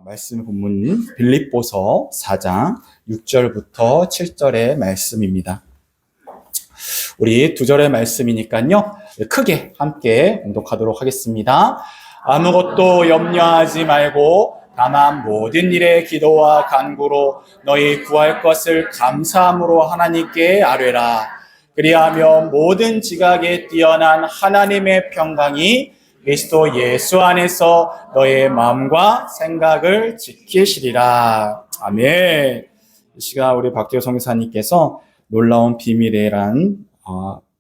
말씀 본문 빌립보서 4장 6절부터 7절의 말씀입니다. 우리 두 절의 말씀이니까요, 크게 함께 봉독하도록 하겠습니다. 아무것도 염려하지 말고 다만 모든 일에 기도와 간구로 너희 구할 것을 감사함으로 하나님께 아뢰라. 그리하면 모든 지각에 뛰어난 하나님의 평강이 그리스도 예수 안에서 너의 마음과 생각을 지키시리라. 아멘. 이 시간 우리 박재호 선교사님께서 놀라운 비밀이란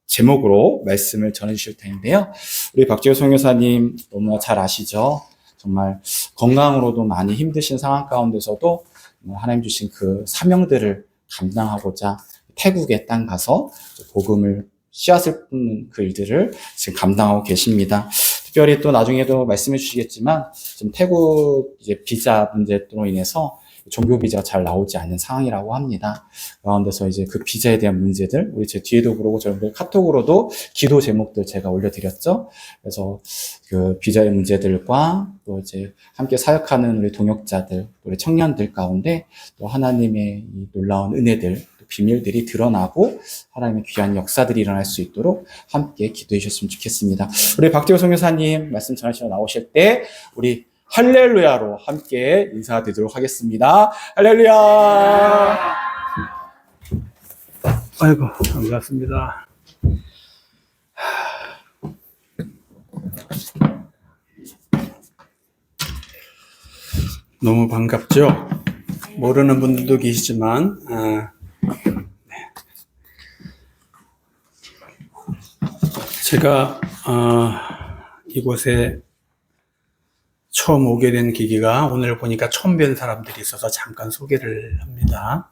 제목으로 말씀을 전해주실 텐데요. 우리 박재호 선교사님 너무나 잘 아시죠? 정말 건강으로도 많이 힘드신 상황 가운데서도 하나님 주신 그 사명들을 감당하고자 태국의 땅 가서 복음을 씨앗을 뿌는 그 일들을 지금 감당하고 계십니다. 특별히 또 나중에도 말씀해 주시겠지만 지금 태국 이제 비자 문제로 인해서 종교 비자가 잘 나오지 않는 상황이라고 합니다. 가운데서 이제 그 비자에 대한 문제들, 우리 제 뒤에도 그러고 저희들 카톡으로도 기도 제목들 제가 올려드렸죠. 그래서 그 비자의 문제들과 또 이제 함께 사역하는 우리 동역자들, 우리 청년들 가운데 또 하나님의 이 놀라운 은혜들, 비밀들이 드러나고 하나님의 귀한 역사들이 일어날 수 있도록 함께 기도해 주셨으면 좋겠습니다. 우리 박재호 선교사님 말씀 전하시러 나오실 때 우리 할렐루야로 함께 인사드리도록 하겠습니다. 할렐루야. 아이고, 반갑습니다. 너무 반갑죠? 모르는 분들도 계시지만 제가 이곳에 처음 오게 된 계기가 오늘 보니까 처음 뵌 사람들이 있어서 잠깐 소개를 합니다.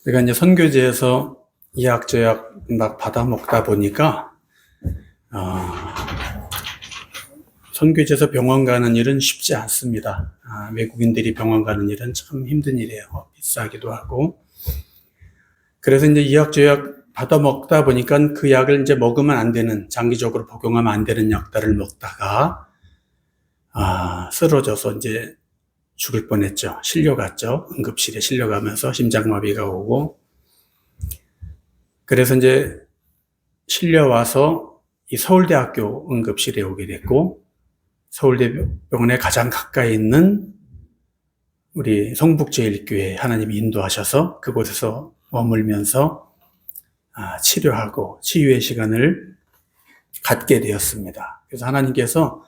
제가 이제 선교제에서 이약저약 막 받아 먹다 보니까 선교제에서 병원 가는 일은 쉽지 않습니다. 외국인들이 병원 가는 일은 참 힘든 일이에요. 비싸기도 하고. 그래서 이제 이약저약 받아 먹다 보니까 그 약을 이제 먹으면 안 되는, 장기적으로 복용하면 안 되는 약들을 먹다가 쓰러져서 이제 죽을 뻔했죠. 실려갔죠. 응급실에 실려가면서 심장마비가 오고. 그래서 이제 실려와서 이 서울대학교 응급실에 오게 됐고, 서울대병원에 가장 가까이 있는 우리 성북제일교회 하나님이 인도하셔서 그곳에서 머물면서 치료하고 치유의 시간을 갖게 되었습니다. 그래서 하나님께서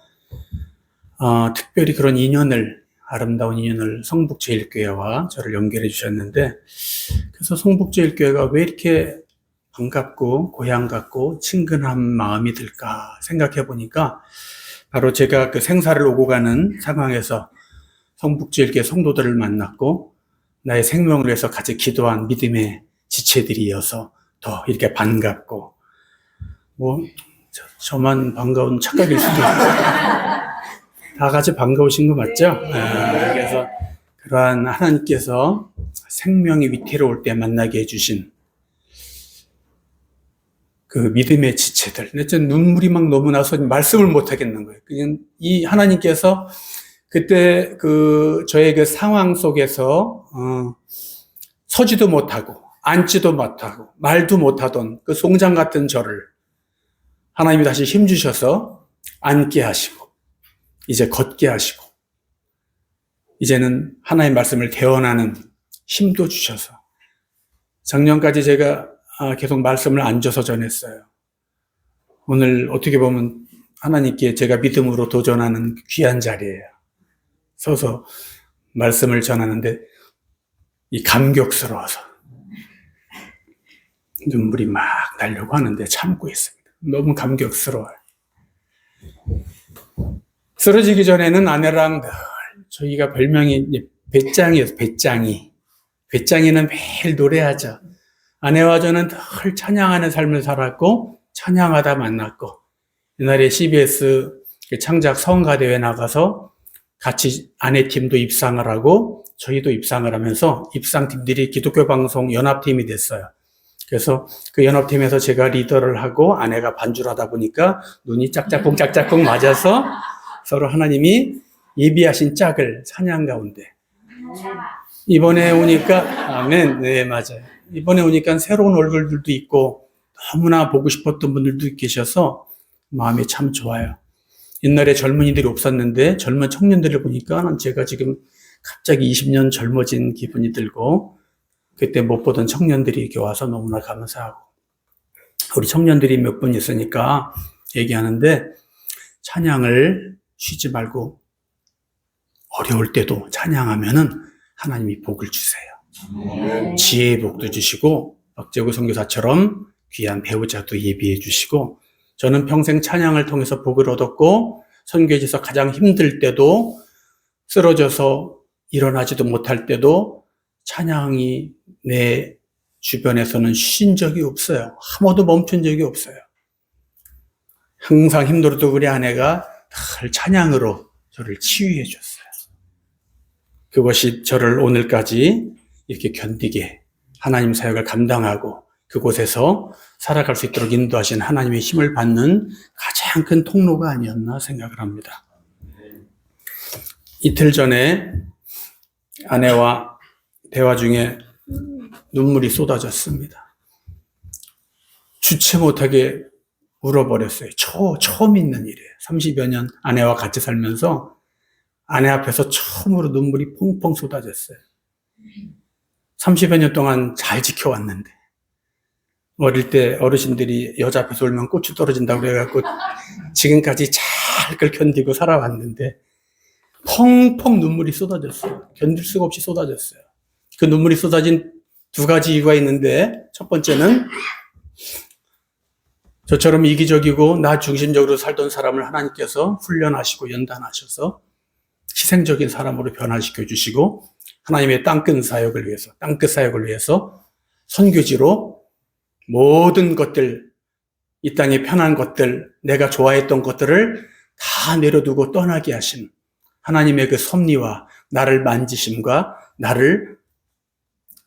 특별히 그런 인연을, 아름다운 인연을 성북제일교회와 저를 연결해 주셨는데, 그래서 성북제일교회가 왜 이렇게 반갑고 고향 같고 친근한 마음이 들까 생각해 보니까 바로 제가 그 생사를 오고 가는 상황에서 성북제일교회 성도들을 만났고 나의 생명을 위해서 같이 기도한 믿음의 지체들이어서 더 이렇게 반갑고, 저만 반가운 착각일 수도 있고 다 같이 반가우신 거 맞죠? 그래서 그러한 하나님께서 생명이 위태로울 때 만나게 해주신 그 믿음의 지체들. 근데 눈물이 막 너무 나서 말씀을 못 하겠는 거예요. 그냥 이 하나님께서 그때 저의 그 상황 속에서 서지도 못하고 앉지도 못하고 말도 못하던 그 송장 같은 저를 하나님이 다시 힘 주셔서 앉게 하시고 이제 걷게 하시고 이제는 하나님의 말씀을 대언하는 힘도 주셔서, 작년까지 제가 계속 말씀을 앉아서 전했어요. 오늘 어떻게 보면 하나님께 제가 믿음으로 도전하는 귀한 자리예요. 서서 말씀을 전하는데 이 감격스러워서 눈물이 막 나려고 하는데 참고 있습니다. 너무 감격스러워요. 쓰러지기 전에는 아내랑 늘 저희가 별명이 배짱이에요. 배짱이는 매일 노래하죠. 아내와 저는 늘 찬양하는 삶을 살았고 찬양하다 만났고, 옛날에 CBS 창작 성가대회 나가서 같이 아내 팀도 입상을 하고 저희도 입상을 하면서 입상팀들이 기독교 방송 연합팀이 됐어요. 그래서 그 연합팀에서 제가 리더를 하고 아내가 반주를 하다 보니까 눈이 짝짝꿍 맞아서 서로 하나님이 예비하신 짝을 찬양 가운데 이번에 오니까 아멘. 네, 맞아요. 이번에 오니까 새로운 얼굴들도 있고 너무나 보고 싶었던 분들도 계셔서 마음이 참 좋아요. 옛날에 젊은이들이 없었는데 젊은 청년들을 보니까 제가 지금 갑자기 20년 젊어진 기분이 들고 그때 못 보던 청년들이 이렇게 와서 너무나 감사하고 우리 청년들이 몇 분 있으니까 얘기하는데 찬양을 쉬지 말고 어려울 때도 찬양하면은 하나님이 복을 주세요. 지혜의 복도 주시고 박재구 선교사처럼 귀한 배우자도 예비해 주시고 저는 평생 찬양을 통해서 복을 얻었고 선교지에서 가장 힘들 때도 쓰러져서 일어나지도 못할 때도 찬양이 내 주변에서는 쉰 적이 없어요. 한 번도 멈춘 적이 없어요. 항상 힘들어도 우리 아내가 늘 찬양으로 저를 치유해 줬어요. 그것이 저를 오늘까지 이렇게 견디게 하나님 사역을 감당하고 그곳에서 살아갈 수 있도록 인도하신 하나님의 힘을 받는 가장 큰 통로가 아니었나 생각을 합니다. 이틀 전에 아내와 대화 중에 눈물이 쏟아졌습니다. 주체 못하게 울어버렸어요. 처음 있는 일이에요. 30여 년 아내와 같이 살면서 아내 앞에서 처음으로 눈물이 펑펑 쏟아졌어요. 30여 년 동안 잘 지켜왔는데 어릴 때 어르신들이 여자 앞에서 울면 고추 떨어진다고 그래갖고 지금까지 잘 그걸 견디고 살아왔는데 펑펑 눈물이 쏟아졌어요. 견딜 수가 없이 쏟아졌어요. 그 눈물이 쏟아진 두 가지 이유가 있는데 첫 번째는 저처럼 이기적이고 나 중심적으로 살던 사람을 하나님께서 훈련하시고 연단하셔서 희생적인 사람으로 변화시켜 주시고 하나님의 땅끝 사역을 위해서 선교지로 모든 것들, 이 땅에 편한 것들, 내가 좋아했던 것들을 다 내려두고 떠나게 하신 하나님의 그 섭리와 나를 만지심과 나를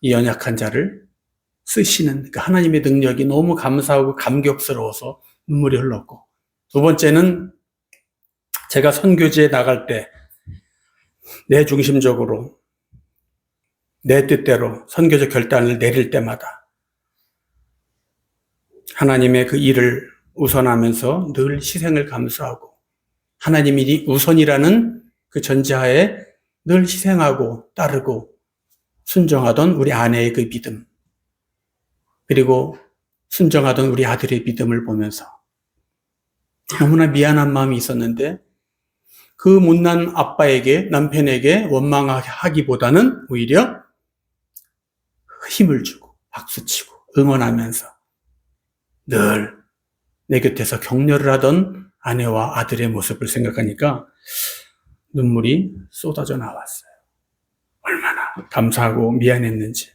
이 연약한 자를 쓰시는 그 하나님의 능력이 너무 감사하고 감격스러워서 눈물이 흘렀고 두 번째는 제가 선교지에 나갈 때 내 중심적으로 내 뜻대로 선교적 결단을 내릴 때마다 하나님의 그 일을 우선하면서 늘 희생을 감수하고 하나님이 우선이라는 그 전제하에 늘 희생하고 따르고 순종하던 우리 아내의 그 믿음 그리고 순종하던 우리 아들의 믿음을 보면서 너무나 미안한 마음이 있었는데 그 못난 아빠에게 남편에게 원망하기보다는 오히려 힘을 주고 박수치고 응원하면서 늘 내 곁에서 격려를 하던 아내와 아들의 모습을 생각하니까 눈물이 쏟아져 나왔어요. 얼마나 감사하고 미안했는지.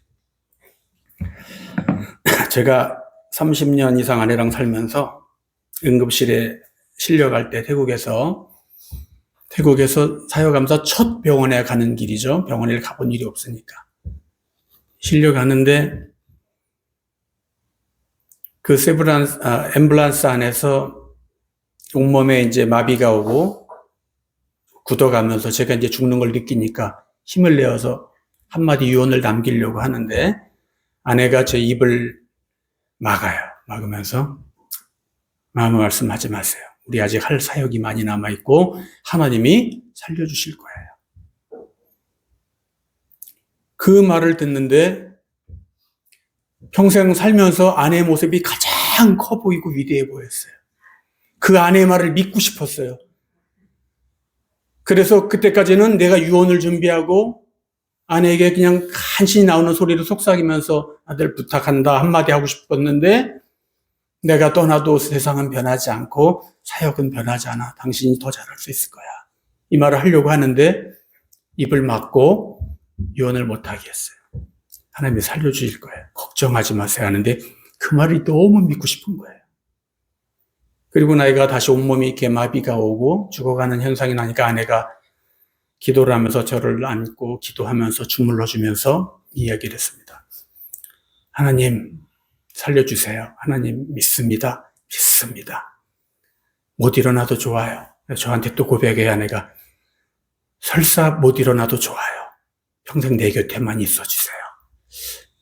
제가 30년 이상 아내랑 살면서 응급실에 실려갈 때 태국에서 사역하면서 첫 병원에 가는 길이죠. 병원에 가본 일이 없으니까. 실려가는데 그 앰뷸런스 안에서 온몸에 이제 마비가 오고 굳어가면서 제가 이제 죽는 걸 느끼니까 힘을 내어서 한마디 유언을 남기려고 하는데 아내가 제 입을 막으면서 마음의 말씀하지 마세요. 우리 아직 할 사역이 많이 남아있고 하나님이 살려주실 거예요. 그 말을 듣는데 평생 살면서 아내의 모습이 가장 커 보이고 위대해 보였어요. 그 아내의 말을 믿고 싶었어요. 그래서 그때까지는 내가 유언을 준비하고 아내에게 그냥 간신히 나오는 소리로 속삭이면서 아들 부탁한다 한마디 하고 싶었는데 내가 떠나도 세상은 변하지 않고 사역은 변하지 않아. 당신이 더 잘할 수 있을 거야. 이 말을 하려고 하는데 입을 막고 유언을 못하게 했어요. 하나님이 살려주실 거예요. 걱정하지 마세요 하는데 그 말이 너무 믿고 싶은 거예요. 그리고 나이가 다시 온몸이 이렇게 마비가 오고 죽어가는 현상이 나니까 아내가 기도를 하면서 저를 안고 기도하면서 주물러 주면서 이야기를 했습니다. 하나님 살려주세요. 하나님 믿습니다. 못 일어나도 좋아요. 저한테 또 고백해야 아내가 설사 못 일어나도 좋아요. 평생 내 곁에만 있어주세요.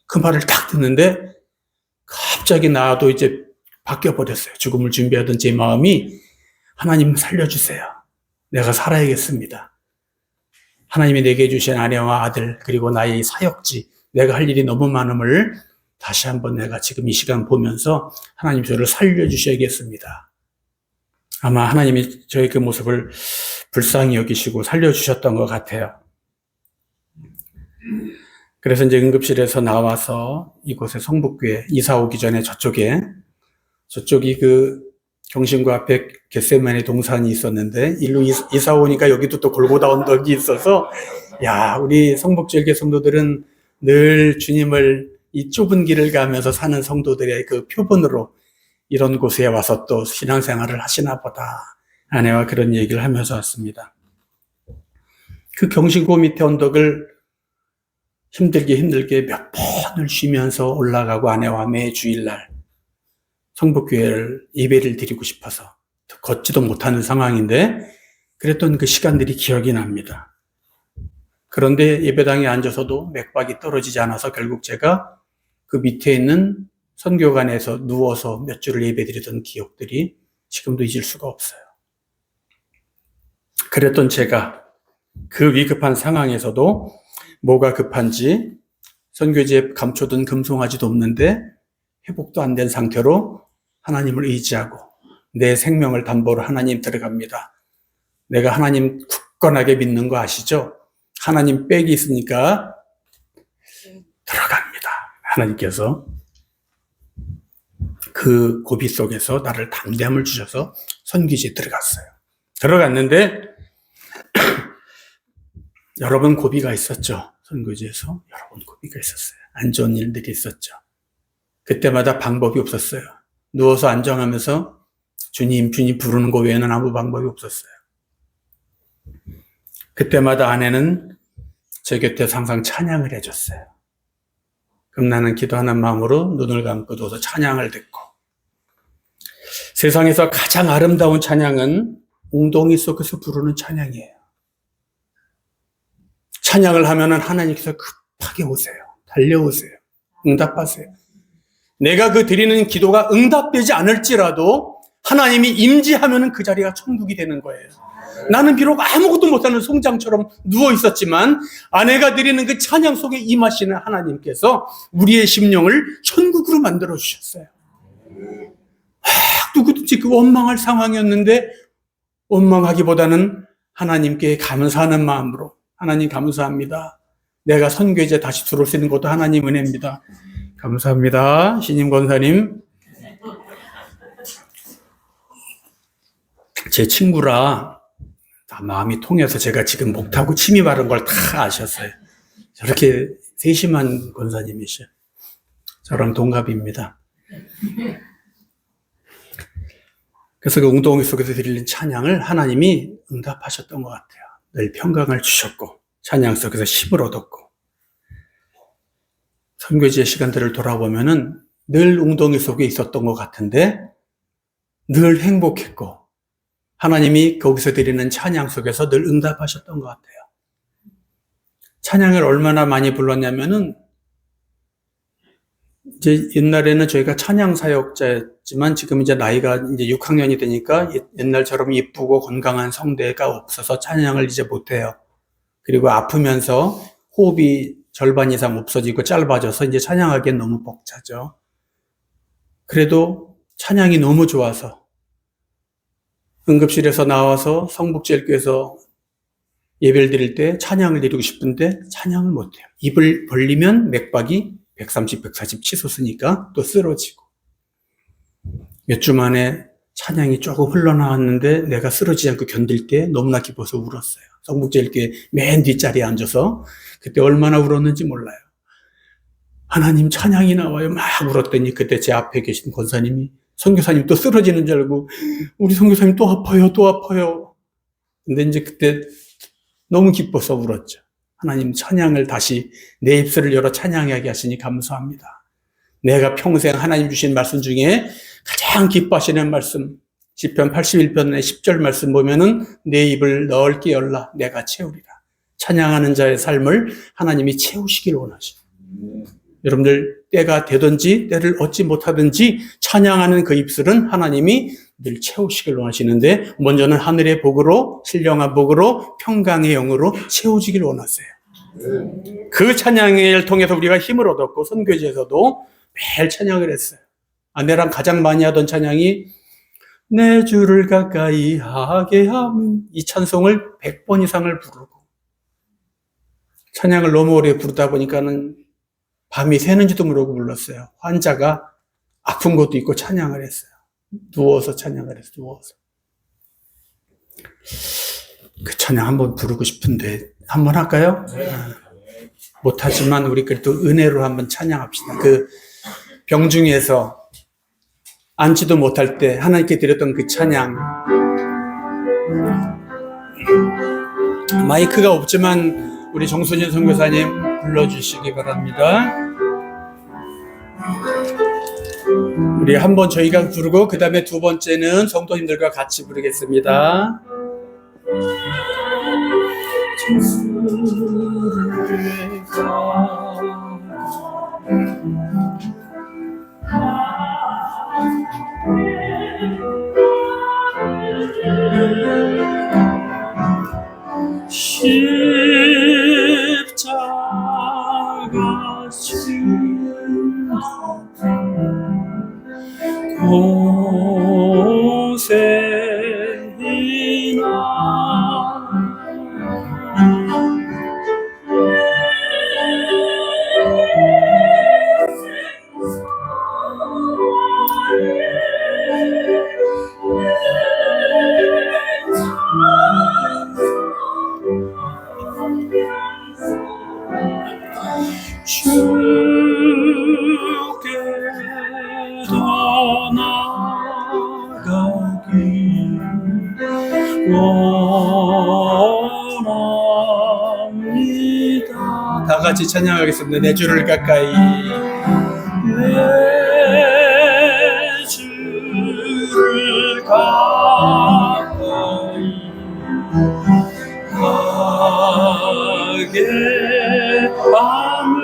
그 말을 딱 듣는데 갑자기 나도 이제 바뀌어버렸어요. 죽음을 준비하던 제 마음이 하나님 살려주세요. 내가 살아야겠습니다. 하나님이 내게 주신 아내와 아들 그리고 나의 사역지 내가 할 일이 너무 많음을 다시 한번 내가 지금 이 시간 보면서 하나님 저를 살려주셔야겠습니다. 아마 하나님이 저의 그 모습을 불쌍히 여기시고 살려주셨던 것 같아요. 그래서 이제 응급실에서 나와서 이곳에 성북교회 이사 오기 전에 저쪽이 그 경신구 앞에 겟세마네 동산이 있었는데 일로 이사 오니까 여기도 또 골고다 언덕이 있어서 야, 우리 성북절개 성도들은 늘 주님을 이 좁은 길을 가면서 사는 성도들의 그 표본으로 이런 곳에 와서 또 신앙생활을 하시나 보다. 아내와 그런 얘기를 하면서 왔습니다. 그 경신고 밑에 언덕을 힘들게 몇 번을 쉬면서 올라가고 아내와 매 주일날 성북교회를 예배를 드리고 싶어서 걷지도 못하는 상황인데 그랬던 그 시간들이 기억이 납니다. 그런데 예배당에 앉아서도 맥박이 떨어지지 않아서 결국 제가 그 밑에 있는 선교관에서 누워서 몇 주를 예배드리던 기억들이 지금도 잊을 수가 없어요. 그랬던 제가 그 위급한 상황에서도 뭐가 급한지 선교지에 감춰둔 금송아지도 없는데 회복도 안 된 상태로 하나님을 의지하고 내 생명을 담보로 하나님 들어갑니다. 내가 하나님 굳건하게 믿는 거 아시죠? 하나님 백이 있으니까 들어갑니다. 하나님께서 그 고비 속에서 나를 담대함을 주셔서 선교지에 들어갔어요. 들어갔는데 여러 번 고비가 있었죠. 선교지에서 여러 번 고비가 있었어요. 안 좋은 일들이 있었죠. 그때마다 방법이 없었어요. 누워서 안정하면서 주님 부르는 거 외에는 아무 방법이 없었어요. 그때마다 아내는 제 곁에서 항상 찬양을 해줬어요. 그럼 나는 기도하는 마음으로 눈을 감고 누워서 찬양을 듣고 세상에서 가장 아름다운 찬양은 웅덩이 속에서 부르는 찬양이에요. 찬양을 하면은 하나님께서 급하게 오세요. 달려오세요. 응답하세요. 내가 그 드리는 기도가 응답되지 않을지라도 하나님이 임재하면은 그 자리가 천국이 되는 거예요. 나는 비록 아무것도 못하는 송장처럼 누워 있었지만 아내가 드리는 그 찬양 속에 임하시는 하나님께서 우리의 심령을 천국으로 만들어 주셨어요. 누구든지 그 원망할 상황이었는데 원망하기보다는 하나님께 감사하는 마음으로 하나님 감사합니다. 내가 선교지에 다시 들어올 수 있는 것도 하나님 은혜입니다. 감사합니다. 신임 권사님. 제 친구라 다 마음이 통해서 제가 지금 목타고 침이 마른 걸 다 아셨어요. 저렇게 세심한 권사님이셔. 저랑 동갑입니다. 그래서 그 웅덩이 속에서 드리는 찬양을 하나님이 응답하셨던 것 같아요. 늘 평강을 주셨고 찬양 속에서 힘을 얻었고 선교지의 시간들을 돌아보면은 늘 웅덩이 속에 있었던 것 같은데 늘 행복했고 하나님이 거기서 드리는 찬양 속에서 늘 응답하셨던 것 같아요. 찬양을 얼마나 많이 불렀냐면은 이제 옛날에는 저희가 찬양 사역자였지만 지금 이제 나이가 이제 6학년이 되니까 옛날처럼 이쁘고 건강한 성대가 없어서 찬양을 이제 못해요. 그리고 아프면서 호흡이 절반 이상 없어지고 짧아져서 이제 찬양하기엔 너무 벅차죠. 그래도 찬양이 너무 좋아서 응급실에서 나와서 성북제일교에서 예배를 드릴 때 찬양을 드리고 싶은데 찬양을 못해요. 입을 벌리면 맥박이 130, 140 치솟으니까 또 쓰러지고 몇 주 만에 찬양이 조금 흘러나왔는데 내가 쓰러지지 않고 견딜 때 너무나 기뻐서 울었어요. 성북제일교회 맨 뒷자리에 앉아서 그때 얼마나 울었는지 몰라요. 하나님 찬양이 나와요. 막 울었더니 그때 제 앞에 계신 권사님이 선교사님 또 쓰러지는 줄 알고 우리 선교사님 또 아파요. 근데 이제 그때 너무 기뻐서 울었죠. 하나님 찬양을 다시 내 입술을 열어 찬양하게 하시니 감사합니다. 내가 평생 하나님 주신 말씀 중에 가장 기뻐하시는 말씀 시편 81편의 10절 말씀 보면은 내 입을 넓게 열라 내가 채우리라. 찬양하는 자의 삶을 하나님이 채우시길 원하셔요. 여러분들 때가 되든지 때를 얻지 못하든지 찬양하는 그 입술은 하나님이 늘 채우시길 원하시는데 먼저는 하늘의 복으로 신령한 복으로 평강의 영으로 채워지길 원하세요. 그 찬양을 통해서 우리가 힘을 얻었고 선교지에서도 매일 찬양을 했어요. 아내랑 가장 많이 하던 찬양이 내 주를 가까이 하게 하면 이 찬송을 100번 이상을 부르고 찬양을 너무 오래 부르다 보니까는 밤이 새는지도 모르고 불렀어요. 환자가 아픈 것도 있고 찬양을 했어요. 누워서 찬양을 했어요. 누워서. 그 찬양 한번 부르고 싶은데 한번 할까요? 못하지만 우리 그래도 은혜로 한번 찬양합시다. 그 병중에서 앉지도 못할 때 하나님께 드렸던 그 찬양. 마이크가 없지만 우리 정순진 선교사님 불러주시기 바랍니다. 우리 한번 저희가 부르고 그 다음에 두 번째는 성도님들과 같이 부르겠습니다. 십자가 진 주께로 나가기 원합니다. 다 같이 찬양하겠습니다. 내 주를 가까이 내 주를 가까이 하게 하는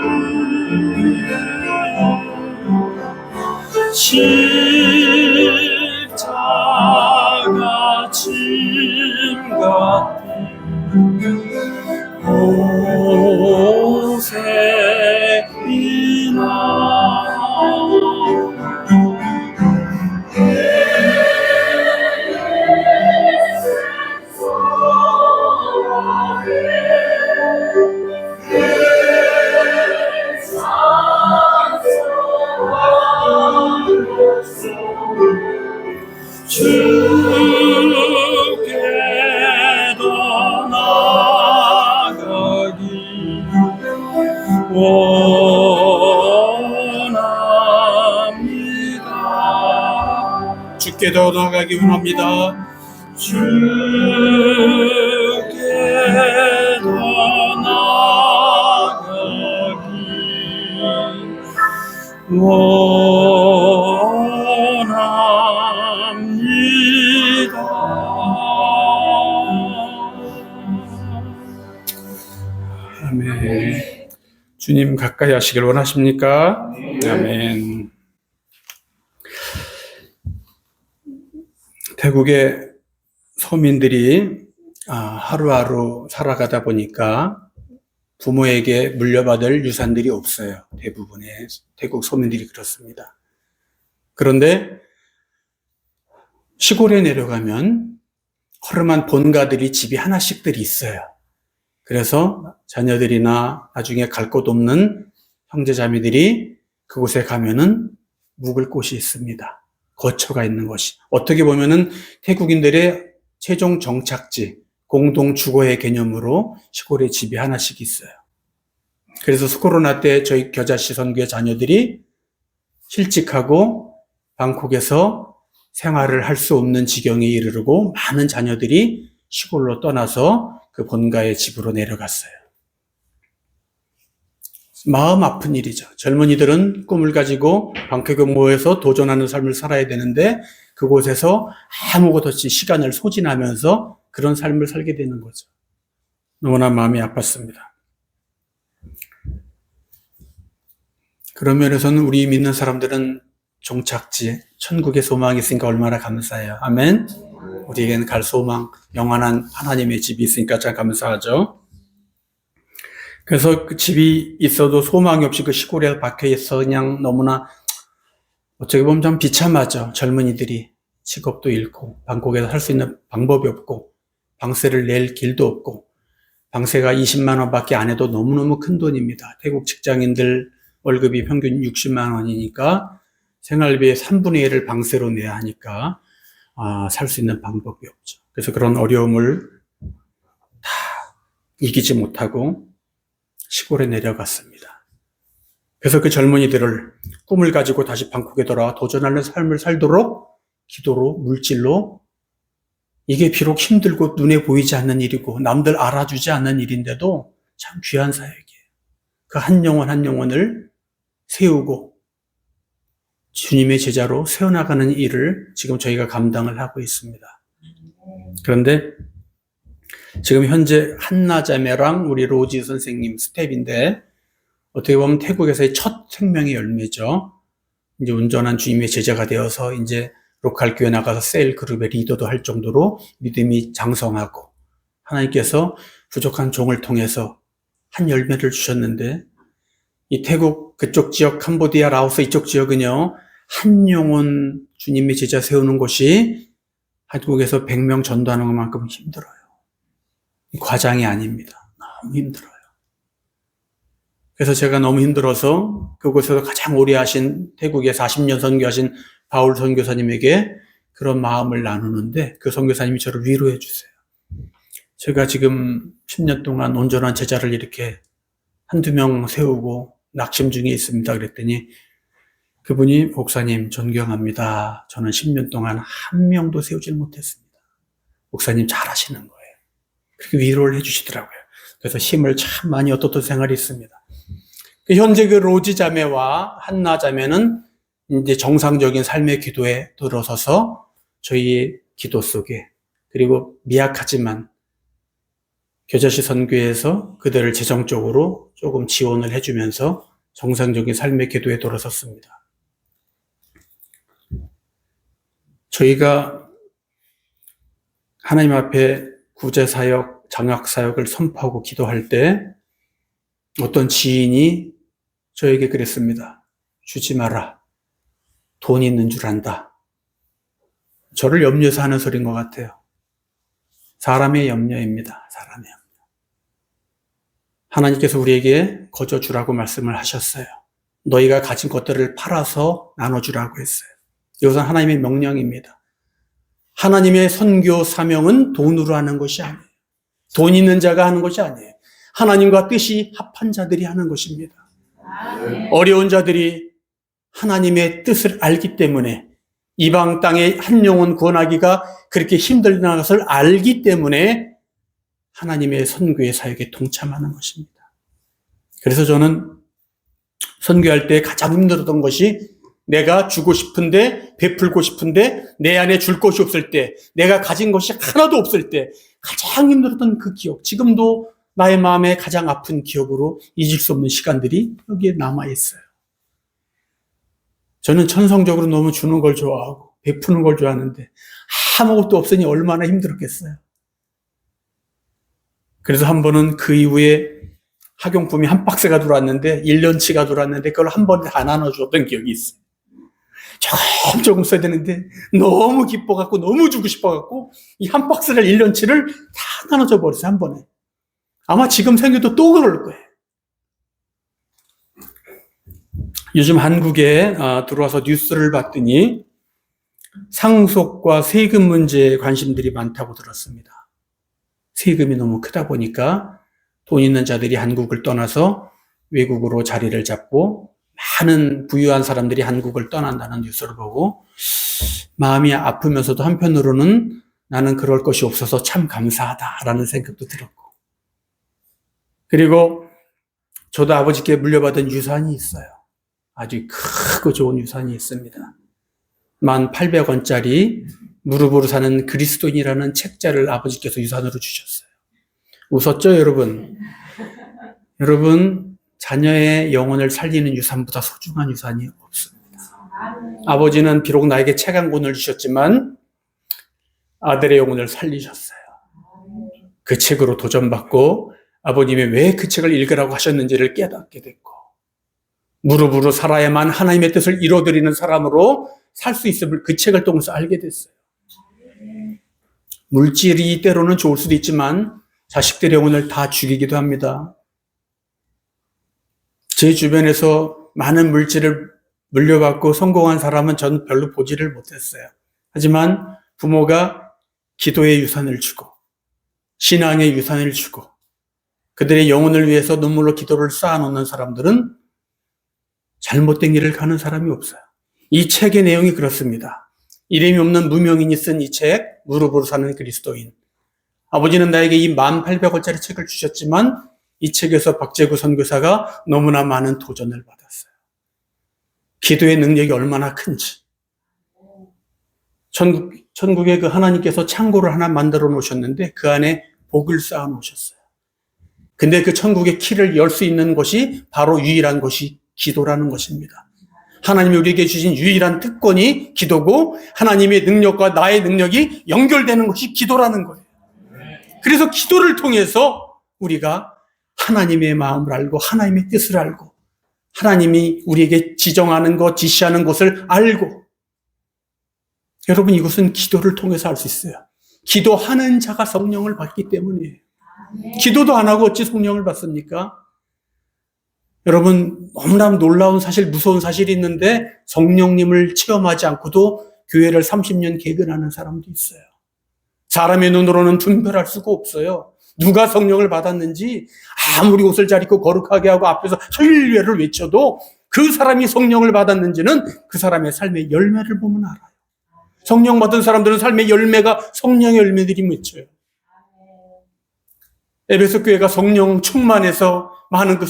십자가 짐 같은 곳에이나 주께로 나가기 원합니다. 주께로 나가기 원합니다. 주께로 나가기 아멘. 주님 가까이 하시길 원하십니까? 아멘. 태국의 서민들이 하루하루 살아가다 보니까 부모에게 물려받을 유산들이 없어요. 대부분의 태국 서민들이 그렇습니다. 그런데 시골에 내려가면 허름한 본가들이 집이 하나씩들이 있어요. 그래서 자녀들이나 나중에 갈 곳 없는 형제자매들이 그곳에 가면은 묵을 곳이 있습니다. 거처가 있는 것이. 어떻게 보면은 태국인들의 최종 정착지, 공동 주거의 개념으로 시골에 집이 하나씩 있어요. 그래서 코로나 때 저희 겨자씨 선교의 자녀들이 실직하고 방콕에서 생활을 할 수 없는 지경에 이르르고 많은 자녀들이 시골로 떠나서 그 본가의 집으로 내려갔어요. 마음 아픈 일이죠. 젊은이들은 꿈을 가지고 방콕에 모여서 도전하는 삶을 살아야 되는데 그곳에서 아무것 없이 시간을 소진하면서 그런 삶을 살게 되는 거죠. 너무나 마음이 아팠습니다. 그런 면에서는 우리 믿는 사람들은 종착지, 천국의 소망이 있으니까 얼마나 감사해요. 아멘. 우리에게는 갈 소망, 영원한 하나님의 집이 있으니까 참 감사하죠. 그래서 그 집이 있어도 소망이 없이 그 시골에 박혀 있어 그냥 너무나 어떻게 보면 좀 비참하죠. 젊은이들이 직업도 잃고 방콕에서 살 수 있는 방법이 없고 방세를 낼 길도 없고 방세가 20만 원밖에 안 해도 너무너무 큰 돈입니다. 태국 직장인들 월급이 평균 60만 원이니까 생활비의 3분의 1을 방세로 내야 하니까 살 수 있는 방법이 없죠. 그래서 그런 어려움을 다 이기지 못하고 시골에 내려갔습니다. 그래서 그 젊은이들을 꿈을 가지고 다시 방콕에 돌아와 도전하는 삶을 살도록 기도로, 물질로, 이게 비록 힘들고 눈에 보이지 않는 일이고 남들 알아주지 않는 일인데도 참 귀한 사역이에요. 그 한 영혼 한 영혼을 세우고 주님의 제자로 세워나가는 일을 지금 저희가 감당을 하고 있습니다. 그런데 지금 현재 한나자매랑 우리 로지 선생님 스텝인데 어떻게 보면 태국에서의 첫 생명의 열매죠. 이제 온전한 주님의 제자가 되어서 이제 로컬 교회 나가서 셀 그룹의 리더도 할 정도로 믿음이 장성하고 하나님께서 부족한 종을 통해서 한 열매를 주셨는데 이 태국 그쪽 지역 캄보디아 라오스 이쪽 지역은요 한 영혼 주님의 제자 세우는 것이 한국에서 100명 전도하는 것만큼 힘들어요. 과장이 아닙니다. 너무 힘들어요. 그래서 제가 너무 힘들어서 그곳에서 가장 오래 하신 태국에 40년 선교하신 바울 선교사님에게 그런 마음을 나누는데 그 선교사님이 저를 위로해 주세요. 제가 지금 10년 동안 온전한 제자를 이렇게 한두 명 세우고 낙심 중에 있습니다. 그랬더니 그분이 목사님 존경합니다. 저는 10년 동안 한 명도 세우질 못했습니다. 목사님 잘하시는 거예요. 그렇게 위로를 해주시더라고요. 그래서 힘을 참 많이 얻었던 생활이 있습니다. 현재 그 로지 자매와 한나 자매는 이제 정상적인 삶의 기도에 들어서서 저희의 기도 속에 그리고 미약하지만 겨자씨 선교에서 그들을 재정적으로 조금 지원을 해주면서 정상적인 삶의 기도에 들어섰습니다. 저희가 하나님 앞에 구제사역, 장학사역을 선포하고 기도할 때 어떤 지인이 저에게 그랬습니다. 주지 마라. 돈 있는 줄 안다. 저를 염려해서 하는 소리인 것 같아요. 사람의 염려입니다. 사람의 염려. 하나님께서 우리에게 거저 주라고 말씀을 하셨어요. 너희가 가진 것들을 팔아서 나눠주라고 했어요. 이것은 하나님의 명령입니다. 하나님의 선교 사명은 돈으로 하는 것이 아니에요. 돈 있는 자가 하는 것이 아니에요. 하나님과 뜻이 합한 자들이 하는 것입니다. 어려운 자들이 하나님의 뜻을 알기 때문에 이방 땅에 한 영혼 구원하기가 그렇게 힘들다는 것을 알기 때문에 하나님의 선교의 사역에 동참하는 것입니다. 그래서 저는 선교할 때 가장 힘들었던 것이 내가 주고 싶은데 베풀고 싶은데 내 안에 줄 것이 없을 때 내가 가진 것이 하나도 없을 때 가장 힘들었던 그 기억, 지금도 나의 마음에 가장 아픈 기억으로 잊을 수 없는 시간들이 여기에 남아있어요. 저는 천성적으로 너무 주는 걸 좋아하고 베푸는 걸 좋아하는데 아무것도 없으니 얼마나 힘들었겠어요. 그래서 한 번은 그 이후에 학용품이 한 박스가 들어왔는데 1년치가 들어왔는데 그걸 한 번에 다 나눠줬던 기억이 있어요. 조금 써야 되는데 너무 기뻐갖고 너무 주고 싶어갖고 이 한 박스를 1년치를 다 나눠줘 버렸어요. 한 번에. 아마 지금 생겨도 또 그럴 거예요. 요즘 한국에 들어와서 뉴스를 봤더니 상속과 세금 문제에 관심들이 많다고 들었습니다. 세금이 너무 크다 보니까 돈 있는 자들이 한국을 떠나서 외국으로 자리를 잡고 많은 부유한 사람들이 한국을 떠난다는 뉴스를 보고 마음이 아프면서도 한편으로는 나는 그럴 것이 없어서 참 감사하다라는 생각도 들었고, 그리고 저도 아버지께 물려받은 유산이 있어요. 아주 크고 좋은 유산이 있습니다. 1,800원짜리 무릎으로 사는 그리스도인이라는 책자를 아버지께서 유산으로 주셨어요. 웃었죠, 여러분? 여러분, 자녀의 영혼을 살리는 유산보다 소중한 유산이 없습니다. 아버지는 비록 나에게 책 한 권을 주셨지만 아들의 영혼을 살리셨어요. 그 책으로 도전받고 아버님이 왜 그 책을 읽으라고 하셨는지를 깨닫게 됐고, 무릎으로 살아야만 하나님의 뜻을 이뤄드리는 사람으로 살 수 있음을 그 책을 통해서 알게 됐어요. 물질이 때로는 좋을 수도 있지만 자식들의 영혼을 다 죽이기도 합니다. 제 주변에서 많은 물질을 물려받고 성공한 사람은 전 별로 보지를 못했어요. 하지만 부모가 기도의 유산을 주고 신앙의 유산을 주고 그들의 영혼을 위해서 눈물로 기도를 쌓아놓는 사람들은 잘못된 길을 가는 사람이 없어요. 이 책의 내용이 그렇습니다. 이름이 없는 무명인이 쓴 이 책, 무릎으로 사는 그리스도인. 아버지는 나에게 이 1,800원짜리 책을 주셨지만 이 책에서 박재구 선교사가 너무나 많은 도전을 받았어요. 기도의 능력이 얼마나 큰지. 천국에 그 하나님께서 창고를 하나 만들어 놓으셨는데 그 안에 복을 쌓아 놓으셨어요. 근데 그 천국의 키를 열 수 있는 것이 바로 유일한 것이 기도라는 것입니다. 하나님이 우리에게 주신 유일한 특권이 기도고 하나님의 능력과 나의 능력이 연결되는 것이 기도라는 거예요. 그래서 기도를 통해서 우리가 하나님의 마음을 알고 하나님의 뜻을 알고 하나님이 우리에게 지정하는 것, 지시하는 것을 알고, 여러분 이것은 기도를 통해서 알 수 있어요. 기도하는 자가 성령을 받기 때문이에요. 기도도 안 하고 어찌 성령을 받습니까? 여러분 너무나 놀라운 사실, 무서운 사실이 있는데 성령님을 체험하지 않고도 교회를 30년 개근하는 사람도 있어요. 사람의 눈으로는 분별할 수가 없어요. 누가 성령을 받았는지 아무리 옷을 잘 입고 거룩하게 하고 앞에서 할렐루야를 외쳐도 그 사람이 성령을 받았는지는 그 사람의 삶의 열매를 보면 알아요. 성령 받은 사람들은 삶의 열매가 성령의 열매들이 맺혀요. 에베소 교회가 성령 충만해서 많은 그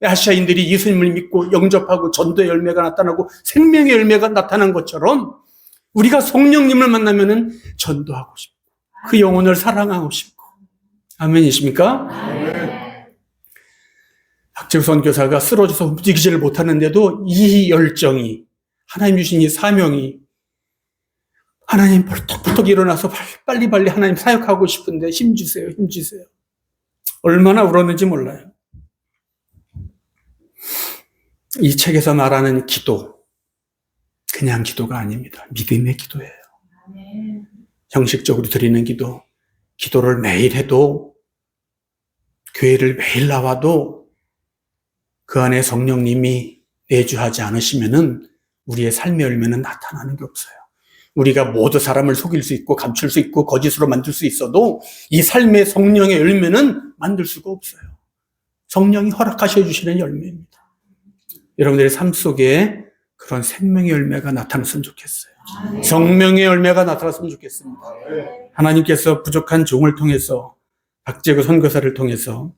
아시아인들이 예수님을 믿고 영접하고 전도의 열매가 나타나고 생명의 열매가 나타난 것처럼 우리가 성령님을 만나면은 전도하고 싶고 그 영혼을 사랑하고 싶고. 아멘이십니까? 박재우 선교사가 쓰러져서 움직이지를 못하는데도 이 열정이, 하나님 주신 이 사명이, 하나님 벌떡벌떡 일어나서 빨리빨리 하나님 사역하고 싶은데 힘주세요, 힘주세요. 얼마나 울었는지 몰라요. 이 책에서 말하는 기도, 그냥 기도가 아닙니다. 믿음의 기도예요. 형식적으로 드리는 기도, 기도를 매일 해도, 교회를 매일 나와도 그 안에 성령님이 내주하지 않으시면은 우리의 삶의 열매는 나타나는 게 없어요. 우리가 모두 사람을 속일 수 있고 감출 수 있고 거짓으로 만들 수 있어도 이 삶의 성령의 열매는 만들 수가 없어요. 성령이 허락하셔 주시는 열매입니다. 여러분들의 삶 속에 그런 생명의 열매가 나타났으면 좋겠어요. 성령의 열매가 나타났으면 좋겠습니다. 하나님께서 부족한 종을 통해서, 박재구 선교사를 통해서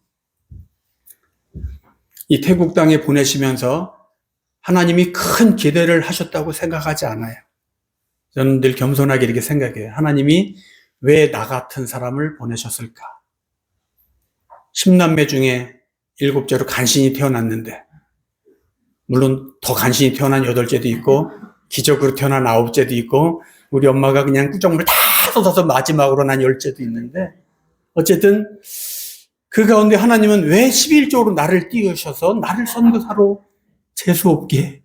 이 태국 땅에 보내시면서 하나님이 큰 기대를 하셨다고 생각하지 않아요. 저는 늘 겸손하게 이렇게 생각해요. 하나님이 왜 나 같은 사람을 보내셨을까? 10남매 중에 7째로 간신히 태어났는데, 물론 더 간신히 태어난 8째도 있고 기적으로 태어난 9째도 있고 우리 엄마가 그냥 꾸정물 다 쏟아서 마지막으로 난 10째도 있는데, 어쨌든 그 가운데 하나님은 왜 11조로 나를 띄우셔서 나를 선교사로 재수없게,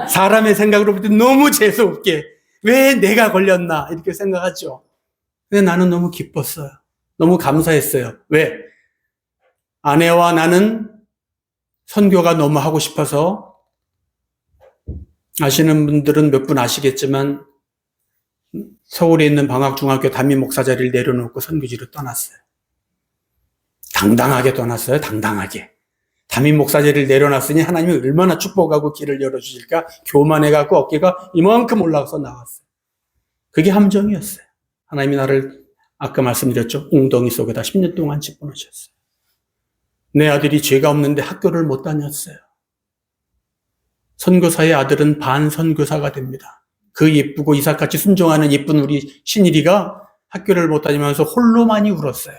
사람의 생각으로 볼 때 너무 재수없게 왜 내가 걸렸나 이렇게 생각하죠. 근데 나는 너무 기뻤어요. 너무 감사했어요. 왜? 아내와 나는 선교가 너무 하고 싶어서, 아시는 분들은 몇 분 아시겠지만 서울에 있는 방학중학교 담임 목사 자리를 내려놓고 선교지로 떠났어요. 당당하게 떠났어요. 당당하게. 담임 목사 자리를 내려놨으니 하나님이 얼마나 축복하고 길을 열어주실까 교만해갖고 어깨가 이만큼 올라가서 나왔어요. 그게 함정이었어요. 하나님이 나를 아까 말씀드렸죠. 웅덩이 속에다 10년 동안 집어넣으셨어요. 내 아들이 죄가 없는데 학교를 못 다녔어요. 선교사의 아들은 반선교사가 됩니다. 그 예쁘고 이삭같이 순종하는 예쁜 우리 신일이가 학교를 못 다니면서 홀로 많이 울었어요.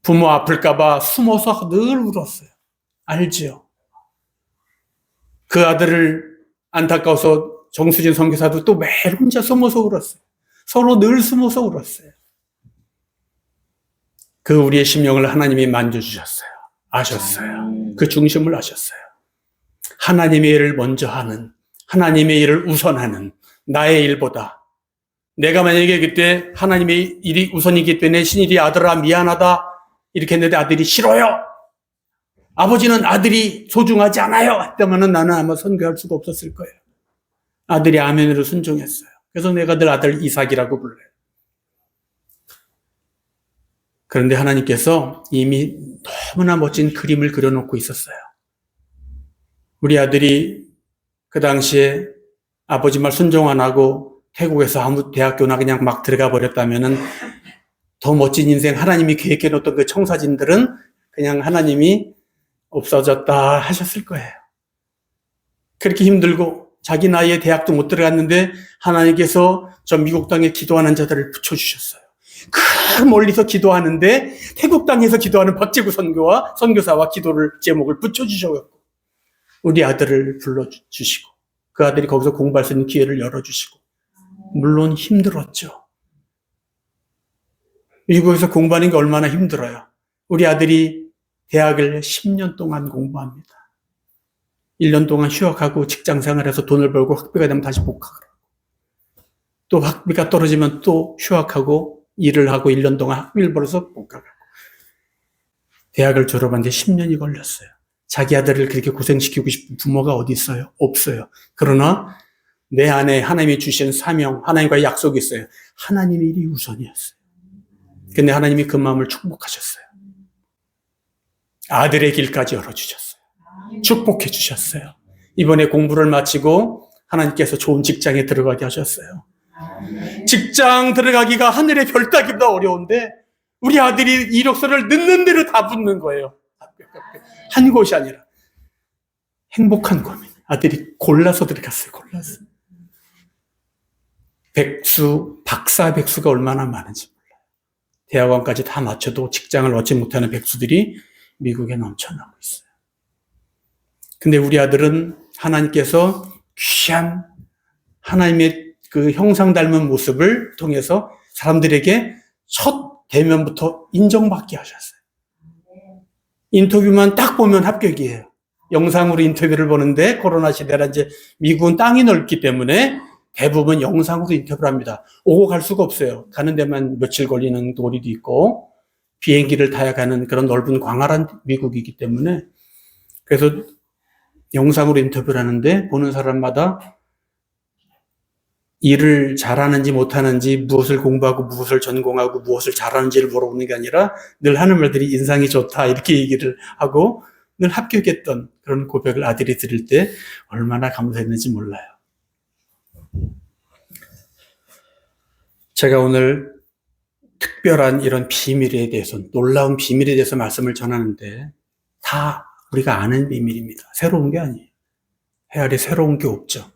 부모 아플까봐 숨어서 늘 울었어요. 알지요? 그 아들을 안타까워서 정수진 선교사도 또 매일 혼자 숨어서 울었어요. 서로 늘 숨어서 울었어요. 그 우리의 심령을 하나님이 만져주셨어요. 아셨어요. 그 중심을 아셨어요. 하나님의 일을 먼저 하는, 하나님의 일을 우선하는 나의 일보다, 내가 만약에 그때 하나님의 일이 우선이기 때문에 신일이 아들아 미안하다 이렇게 했는데 아들이 싫어요, 아버지는 아들이 소중하지 않아요 했다면 나는 아마 선교할 수가 없었을 거예요. 아들이 아멘으로 순종했어요. 그래서 내가 늘 아들 이삭이라고 불러요. 그런데 하나님께서 이미 너무나 멋진 그림을 그려놓고 있었어요. 우리 아들이 그 당시에 아버지 말 순종 안 하고 태국에서 아무 대학교나 그냥 막 들어가 버렸다면은 더 멋진 인생, 하나님이 계획해 놓던 그 청사진들은 그냥 하나님이 없어졌다 하셨을 거예요. 그렇게 힘들고 자기 나이에 대학도 못 들어갔는데 하나님께서 저 미국 땅에 기도하는 자들을 붙여주셨어요. 그 멀리서 기도하는데 태국 땅에서 기도하는 박재구 선교와 선교사와 기도를 제목을 붙여주셔서 우리 아들을 불러주시고 그 아들이 거기서 공부할 수 있는 기회를 열어주시고, 물론 힘들었죠. 미국에서 공부하는 게 얼마나 힘들어요. 우리 아들이 대학을 10년 동안 공부합니다. 1년 동안 휴학하고 직장생활해서 돈을 벌고 학비가 되면 다시 복학을 하고, 또 학비가 떨어지면 또 휴학하고 일을 하고 1년 동안 학비를 벌어서 복학하고, 대학을 졸업하는데 10년이 걸렸어요. 자기 아들을 그렇게 고생시키고 싶은 부모가 어디 있어요? 없어요. 그러나 내 안에 하나님이 주신 사명, 하나님과의 약속이 있어요. 하나님의 일이 우선이었어요. 근데 하나님이 그 마음을 축복하셨어요. 아들의 길까지 열어주셨어요. 축복해 주셨어요. 이번에 공부를 마치고 하나님께서 좋은 직장에 들어가게 하셨어요. 직장 들어가기가 하늘의 별 따기보다 어려운데 우리 아들이 이력서를 넣는 대로 다 붙는 거예요. 한 곳이 아니라. 행복한 고민. 아들이 골라서 들어갔어요. 골라서. 박사 백수가 얼마나 많은지 몰라요. 대학원까지 다 마쳐도 직장을 얻지 못하는 백수들이 미국에 넘쳐나고 있어요. 근데 우리 아들은 하나님께서 귀한 하나님의 그 형상 닮은 모습을 통해서 사람들에게 첫 대면부터 인정받게 하셨어요. 인터뷰만 딱 보면 합격이에요. 영상으로 인터뷰를 보는데 코로나 시대라 이제 미국은 땅이 넓기 때문에 대부분 영상으로 인터뷰를 합니다. 오고 갈 수가 없어요. 가는 데만 며칠 걸리는 도리도 있고 비행기를 타야 가는 그런 넓은 광활한 미국이기 때문에, 그래서 영상으로 인터뷰를 하는데 보는 사람마다 일을 잘하는지 못하는지, 무엇을 공부하고 무엇을 전공하고 무엇을 잘하는지를 물어보는 게 아니라 늘 하는 말들이 인상이 좋다 이렇게 얘기를 하고 늘 합격했던 그런 고백을 아들이 들을 때 얼마나 감사했는지 몰라요. 제가 오늘 특별한 이런 비밀에 대해서, 놀라운 비밀에 대해서 말씀을 전하는데 다 우리가 아는 비밀입니다. 새로운 게 아니에요. 헤아리 새로운 게 없죠.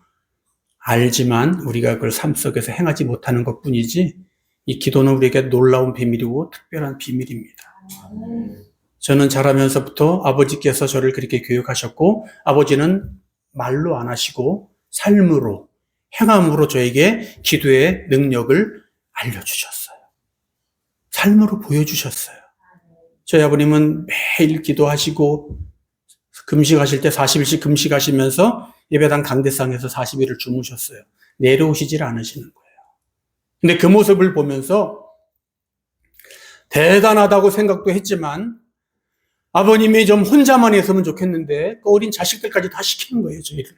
알지만 우리가 그걸 삶 속에서 행하지 못하는 것뿐이지, 이 기도는 우리에게 놀라운 비밀이고 특별한 비밀입니다. 저는 자라면서부터 아버지께서 저를 그렇게 교육하셨고, 아버지는 말로 안 하시고 삶으로, 행함으로 저에게 기도의 능력을 알려주셨어요. 삶으로 보여주셨어요. 저희 아버님은 매일 기도하시고 금식하실 때 40일씩 금식하시면서 예배당 강대상에서 40일을 주무셨어요. 내려오시질 않으시는 거예요. 근데 그 모습을 보면서 대단하다고 생각도 했지만 아버님이 좀 혼자만 했으면 좋겠는데 그 어린 자식들까지 다 시키는 거예요, 저희를.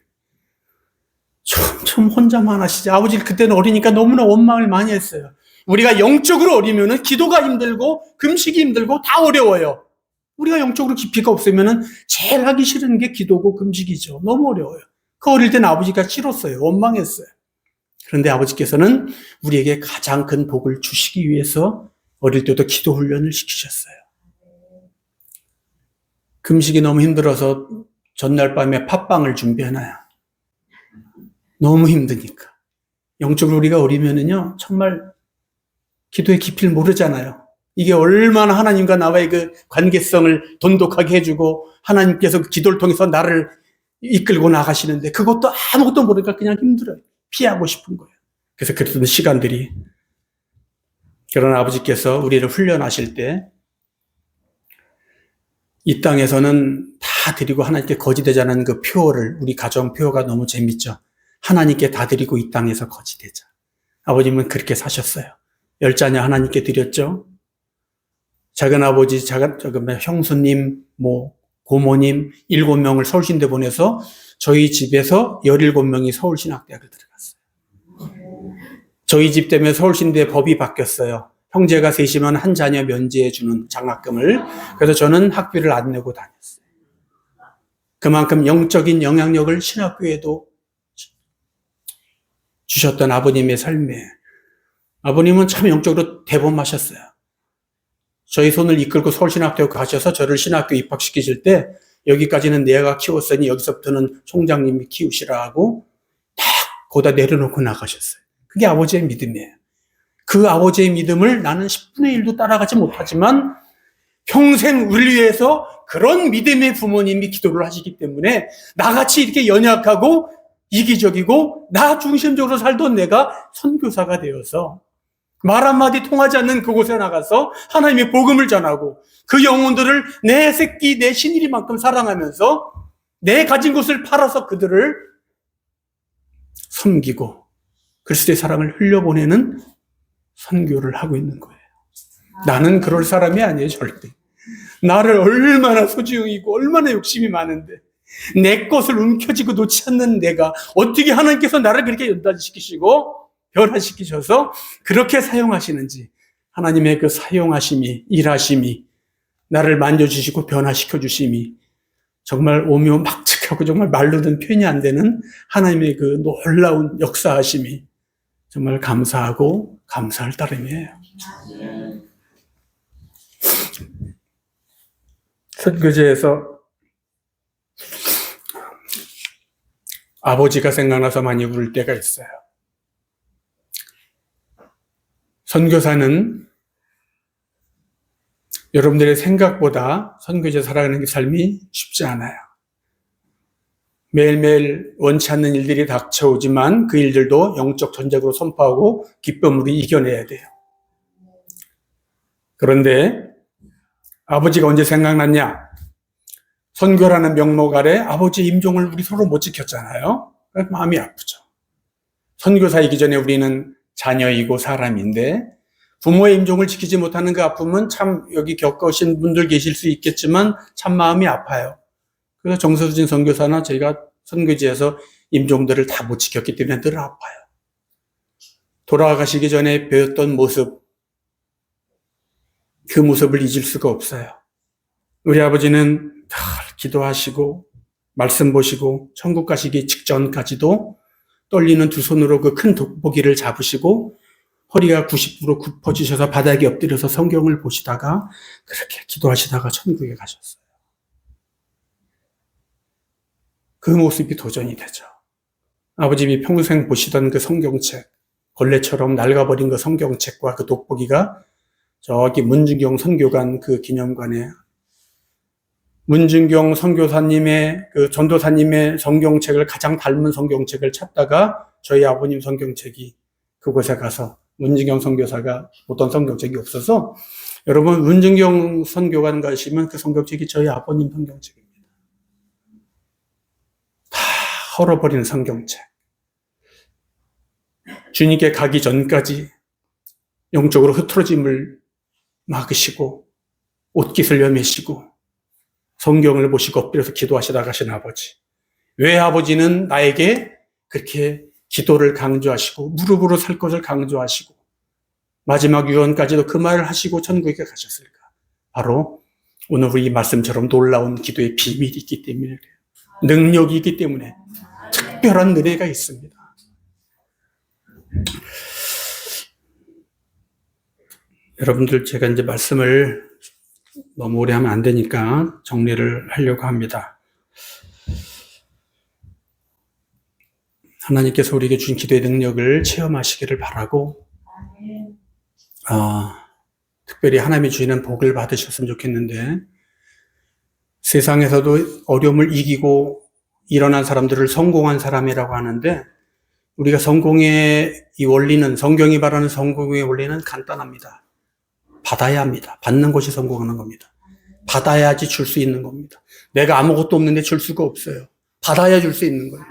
좀 혼자만 하시지. 아버지 그때는 어리니까 너무나 원망을 많이 했어요. 우리가 영적으로 어리면은 기도가 힘들고 금식이 힘들고 다 어려워요. 우리가 영적으로 깊이가 없으면은 제일 하기 싫은 게 기도고 금식이죠. 너무 어려워요. 그 어릴 때는 아버지가 싫었어요. 원망했어요. 그런데 아버지께서는 우리에게 가장 큰 복을 주시기 위해서 어릴 때도 기도 훈련을 시키셨어요. 금식이 너무 힘들어서 전날 밤에 팥빵을 준비해놔요. 너무 힘드니까. 영적으로 우리가 어리면은요, 정말 기도의 깊이를 모르잖아요. 이게 얼마나 하나님과 나와의 그 관계성을 돈독하게 해주고 하나님께서 그 기도를 통해서 나를 이끌고 나가시는데 그것도 아무것도 모르니까 그냥 힘들어요. 피하고 싶은 거예요. 그래서 그랬던 시간들이, 그러나 아버지께서 우리를 훈련하실 때 이 땅에서는 다 드리고 하나님께 거지되지 않은 그 표어를, 우리 가정 표어가 너무 재밌죠. 하나님께 다 드리고 이 땅에서 거지되자. 아버님은 그렇게 사셨어요. 10자녀 하나님께 드렸죠. 작은 아버지, 형수님, 고모님 7명을 서울신대 보내서 저희 집에서 17명이 서울신학대학을 들어갔어요. 저희 집 때문에 서울신대 법이 바뀌었어요. 형제가 셋이면 한 자녀 면제해 주는 장학금을. 그래서 저는 학비를 안 내고 다녔어요. 그만큼 영적인 영향력을 신학교에도 주셨던 아버님의 삶에, 아버님은 참 영적으로 대범하셨어요. 저희 손을 이끌고 서울신학대학 가셔서 저를 신학교 입학시키실 때 여기까지는 내가 키웠으니 여기서부터는 총장님이 키우시라고 딱 거기다 내려놓고 나가셨어요. 그게 아버지의 믿음이에요. 그 아버지의 믿음을 나는 10분의 1도 따라가지 못하지만 평생 우리 위해서 그런 믿음의 부모님이 기도를 하시기 때문에 나같이 이렇게 연약하고 이기적이고 나 중심적으로 살던 내가 선교사가 되어서 말 한마디 통하지 않는 그곳에 나가서 하나님의 복음을 전하고 그 영혼들을 내 새끼, 내 신일이만큼 사랑하면서 내 가진 것을 팔아서 그들을 섬기고 그리스도의 사랑을 흘려보내는 선교를 하고 있는 거예요. 나는 그럴 사람이 아니에요, 절대. 나를 얼마나 소중이고 얼마나 욕심이 많은데 내 것을 움켜쥐고 놓지 않는 내가 어떻게 하나님께서 나를 그렇게 연단시키시고 변화시키셔서 그렇게 사용하시는지, 하나님의 그 사용하심이, 일하심이, 나를 만져주시고 변화시켜주심이 정말 오묘막측하고 정말 말로는 표현이 안 되는 하나님의 그 놀라운 역사하심이 정말 감사하고 감사할 따름이에요. 선교제에서 아버지가 생각나서 많이 울 때가 있어요. 선교사는 여러분들의 생각보다 선교제 살아가는 삶이 쉽지 않아요. 매일매일 원치 않는 일들이 닥쳐오지만 그 일들도 영적 전쟁으로 선포하고 기쁨으로 이겨내야 돼요. 그런데 아버지가 언제 생각났냐? 선교라는 명목 아래 아버지의 임종을 우리 서로 못 지켰잖아요. 마음이 아프죠. 선교사이기 전에 우리는 자녀이고 사람인데 부모의 임종을 지키지 못하는 그 아픔은 참 여기 겪으신 분들 계실 수 있겠지만 참 마음이 아파요. 그래서 정서진 선교사나 저희가 선교지에서 임종들을 다 못 지켰기 때문에 늘 아파요. 돌아가시기 전에 배웠던 모습, 그 모습을 잊을 수가 없어요. 우리 아버지는 늘 기도하시고 말씀 보시고 천국 가시기 직전까지도 떨리는 두 손으로 그 큰 돋보기를 잡으시고 허리가 90도로 굽어지셔서 바닥에 엎드려서 성경을 보시다가 그렇게 기도하시다가 천국에 가셨어요. 그 모습이 도전이 되죠. 아버님이 평생 보시던 그 성경책, 걸레처럼 낡아버린 그 성경책과 그 돋보기가 저기 문중경 선교관 그 기념관에 문중경 선교사님의 그 전도사님의 성경책을 가장 닮은 성경책을 찾다가 저희 아버님 성경책이 그곳에 가서 문중경 선교사가 어떤 성경책이 없어서 여러분 문중경 선교관 가시면 그 성경책이 저희 아버님 성경책입니다. 다 헐어버린 성경책. 주님께 가기 전까지 영적으로 흐트러짐을 막으시고 옷깃을 여매시고 성경을 보시고 엎드려서 기도하시다 가신 아버지. 왜 아버지는 나에게 그렇게 기도를 강조하시고 무릎으로 살 것을 강조하시고 마지막 유언까지도 그 말을 하시고 천국에 가셨을까? 바로 오늘 우리 말씀처럼 놀라운 기도의 비밀이 있기 때문에 그래요. 능력이 있기 때문에 특별한 은혜가 있습니다. 여러분들 제가 이제 말씀을 너무 오래 하면 안 되니까 정리를 하려고 합니다. 하나님께서 우리에게 주신 기도의 능력을 체험하시기를 바라고 특별히 하나님이 주시는 복을 받으셨으면 좋겠는데, 세상에서도 어려움을 이기고 일어난 사람들을 성공한 사람이라고 하는데, 우리가 성공의 이 원리는, 성경이 말하는 성공의 원리는 간단합니다. 받아야 합니다. 받는 것이 성공하는 겁니다. 받아야지 줄 수 있는 겁니다. 내가 아무것도 없는데 줄 수가 없어요. 받아야 줄 수 있는 거예요.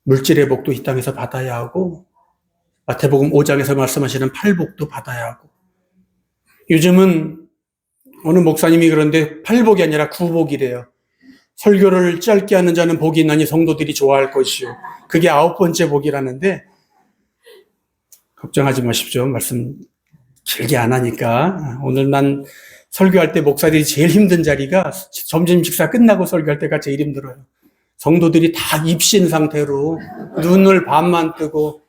물질의 복도 이 땅에서 받아야 하고, 마태복음 5장에서 말씀하시는 팔복도 받아야 하고, 요즘은 어느 목사님이 그런데 팔복이 아니라 구복이래요. 설교를 짧게 하는 자는 복이 있나니 성도들이 좋아할 것이요. 그게 9번째 복이라는데, 걱정하지 마십시오. 말씀 길게 안 하니까. 오늘 난 설교할 때 목사들이 제일 힘든 자리가 점심 식사 끝나고 설교할 때가 제일 힘들어요. 성도들이 다 입신 상태로 눈을 반만 뜨고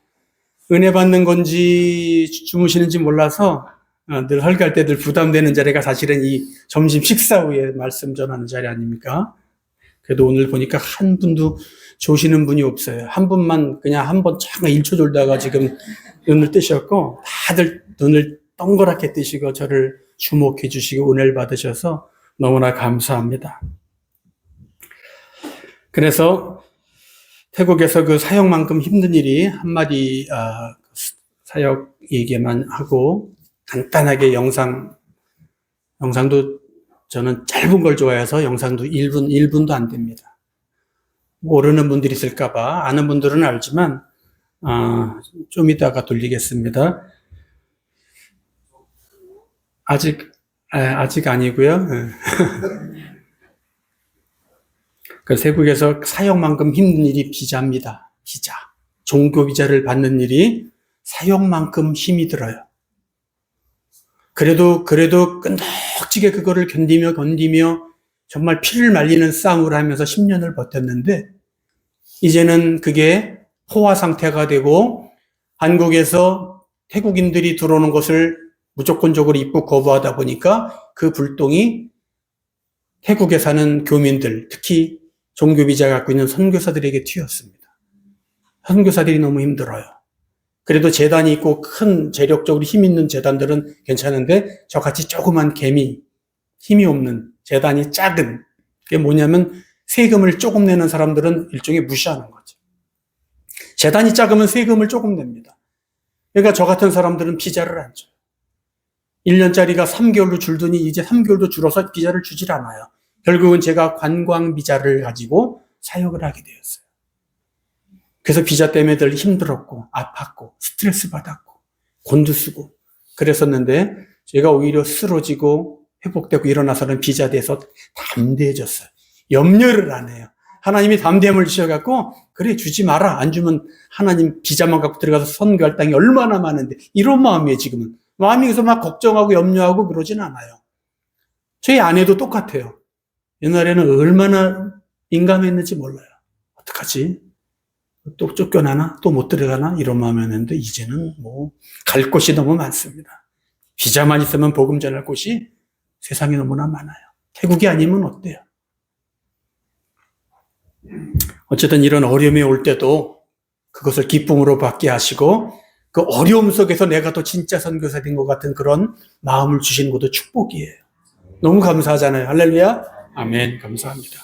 은혜 받는 건지 주무시는지 몰라서 늘 설교할 때 늘 부담되는 자리가 사실은 이 점심 식사 후에 말씀 전하는 자리 아닙니까? 그래도 오늘 보니까 한 분도 조시는 분이 없어요. 한 분만 그냥 한번 잠깐 1초 졸다가 지금 눈을 뜨셨고, 다들 눈을 동그랗게 뜨시고 저를 주목해 주시고 은혜를 받으셔서 너무나 감사합니다. 그래서 태국에서 그 사역만큼 힘든 일이 한마디 사역 얘기만 하고, 간단하게 영상도 저는 짧은 걸 좋아해서 영상도 1분도 안 됩니다. 모르는 분들이 있을까봐, 아는 분들은 알지만, 좀 이따가 돌리겠습니다. 아직 아니고요. 그 태국에서 사역만큼 힘든 일이 비자입니다. 비자. 종교 비자를 받는 일이 사역만큼 힘이 들어요. 그래도 끈덕지게 그거를 견디며 정말 피를 말리는 싸움을 하면서 10년을 버텼는데, 이제는 그게 포화 상태가 되고 한국에서 태국인들이 들어오는 것을 무조건적으로 입국 거부하다 보니까 그 불똥이 태국에 사는 교민들, 특히 종교 비자 갖고 있는 선교사들에게 튀었습니다. 선교사들이 너무 힘들어요. 그래도 재단이 있고 큰 재력적으로 힘 있는 재단들은 괜찮은데, 저같이 조그만 개미, 힘이 없는 재단이 작은, 그게 뭐냐면 세금을 조금 내는 사람들은 일종의 무시하는 거죠. 재단이 작으면 세금을 조금 냅니다. 그러니까 저 같은 사람들은 비자를 안 줘요. 1년짜리가 3개월로 줄더니 이제 3개월도 줄어서 비자를 주질 않아요. 결국은 제가 관광 비자를 가지고 사역을 하게 되었어요. 그래서 비자 때문에 늘 힘들었고, 아팠고, 스트레스 받았고, 곤두쓰고 그랬었는데, 제가 오히려 쓰러지고 회복되고 일어나서는 비자에 대해서 담대해졌어요. 염려를 안 해요. 하나님이 담대함을 주셔갖고, 그래, 주지 마라. 안 주면 하나님 비자만 갖고 들어가서 선교할 땅이 얼마나 많은데, 이런 마음이에요, 지금은. 마음이 그래서 막 걱정하고 염려하고 그러진 않아요. 저희 아내도 똑같아요. 옛날에는 얼마나 민감했는지 몰라요. 어떡하지? 또 쫓겨나나? 또 못 들어가나? 이런 마음이었는데, 이제는 갈 곳이 너무 많습니다. 비자만 있으면 복음 전할 곳이 세상에 너무나 많아요. 태국이 아니면 어때요? 어쨌든 이런 어려움이 올 때도 그것을 기쁨으로 받게 하시고, 그 어려움 속에서 내가 더 진짜 선교사 된 것 같은 그런 마음을 주시는 것도 축복이에요. 너무 감사하잖아요. 할렐루야. 아멘. 감사합니다.